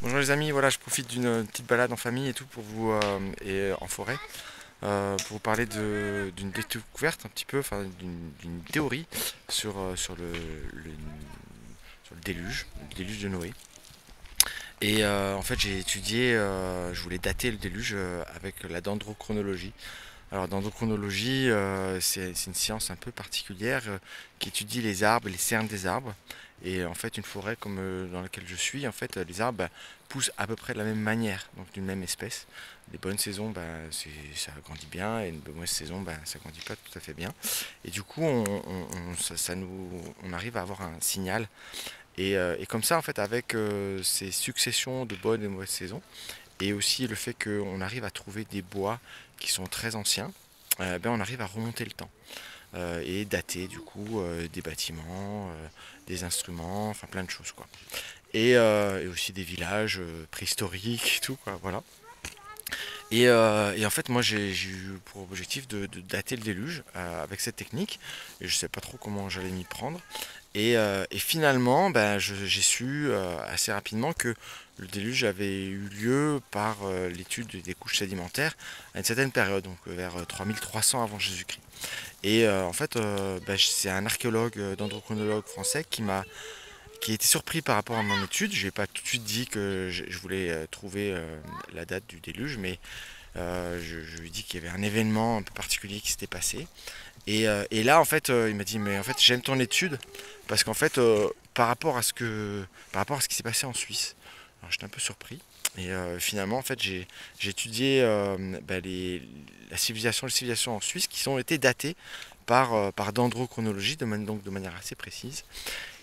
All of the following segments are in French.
Bonjour les amis, voilà, je profite d'une petite balade en famille et tout pour vous en forêt pour vous parler d'une découverte un petit peu, enfin d'une théorie sur le déluge de Noé. Et en fait j'ai étudié, je voulais dater le déluge avec la dendrochronologie. Alors dendrochronologie, c'est une science un peu particulière qui étudie les arbres, les cernes des arbres. Et en fait, une forêt comme dans laquelle je suis, en fait, les arbres poussent à peu près de la même manière, donc d'une même espèce. Les bonnes saisons, ça grandit bien, et une mauvaise saison, ça grandit pas tout à fait bien. Et du coup, on arrive à avoir un signal. Et comme ça, en fait, avec ces successions de bonnes et de mauvaises saisons, et aussi le fait qu'on arrive à trouver des bois qui sont très anciens, on arrive à remonter le temps et dater du coup des bâtiments, des instruments, enfin plein de choses quoi. Et aussi des villages préhistoriques et tout quoi, voilà. Et en fait moi j'ai eu pour objectif de dater le déluge avec cette technique. Et je sais pas trop comment j'allais m'y prendre. Et finalement, j'ai su assez rapidement que le déluge avait eu lieu par l'étude des couches sédimentaires à une certaine période, donc vers 3300 avant Jésus-Christ. Et en fait, c'est un archéologue, dendrochronologue français qui a été surpris par rapport à mon étude. Je n'ai pas tout de suite dit que je voulais trouver la date du déluge, mais je lui ai dit qu'il y avait un événement un peu particulier qui s'était passé. Et là, en fait, il m'a dit, mais en fait, j'aime ton étude parce qu'en fait, par rapport à ce qui s'est passé en Suisse, alors j'étais un peu surpris. Et finalement, en fait, j'ai étudié les civilisations en Suisse qui ont été datées par dendrochronologie, donc de manière assez précise.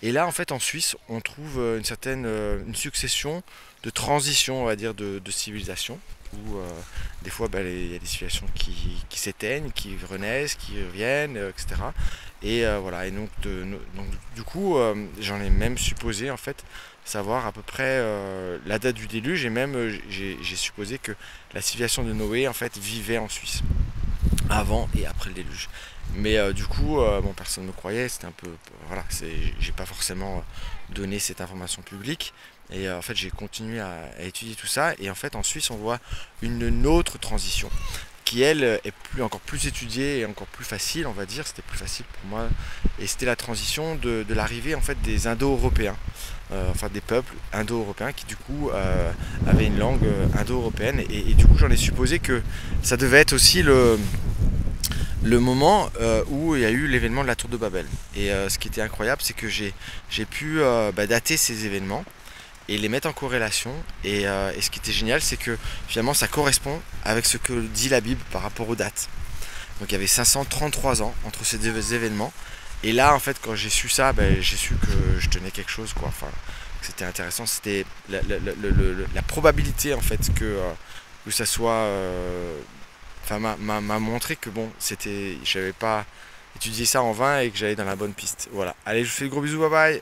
Et là, en fait, en Suisse, on trouve une succession de transitions, on va dire, de civilisations, où des fois, il y a des civilisations qui s'éteignent, qui renaissent, qui reviennent, etc. Et voilà. Et donc, du coup, j'en ai même supposé, en fait, savoir à peu près la date du déluge, et même j'ai supposé que la civilisation de Noé, en fait, vivait en Suisse avant et après le déluge. Mais du coup, bon, personne ne me croyait, c'était un peu, voilà, j'ai pas forcément donné cette information publique. Et en fait, j'ai continué à étudier tout ça. Et en fait, en Suisse, on voit une autre transition qui, elle, est encore plus étudiée et encore plus facile, on va dire. C'était plus facile pour moi. Et c'était la transition de l'arrivée en fait des Indo-Européens, enfin des peuples indo-européens qui du coup avaient une langue indo-européenne. Et du coup, j'en ai supposé que ça devait être aussi le moment où il y a eu l'événement de la tour de Babel. Et ce qui était incroyable, c'est que j'ai pu dater ces événements et les mettre en corrélation. Et ce qui était génial, c'est que finalement ça correspond avec ce que dit la Bible par rapport aux dates. Donc il y avait 533 ans entre ces deux événements. Et là, en fait, quand j'ai su ça, j'ai su que je tenais quelque chose, quoi. Enfin, c'était intéressant. C'était la probabilité, en fait, que ça soit enfin m'a montré que bon j'avais pas étudié ça en vain et que j'allais dans la bonne piste. Voilà, allez, je vous fais de gros bisous, bye bye.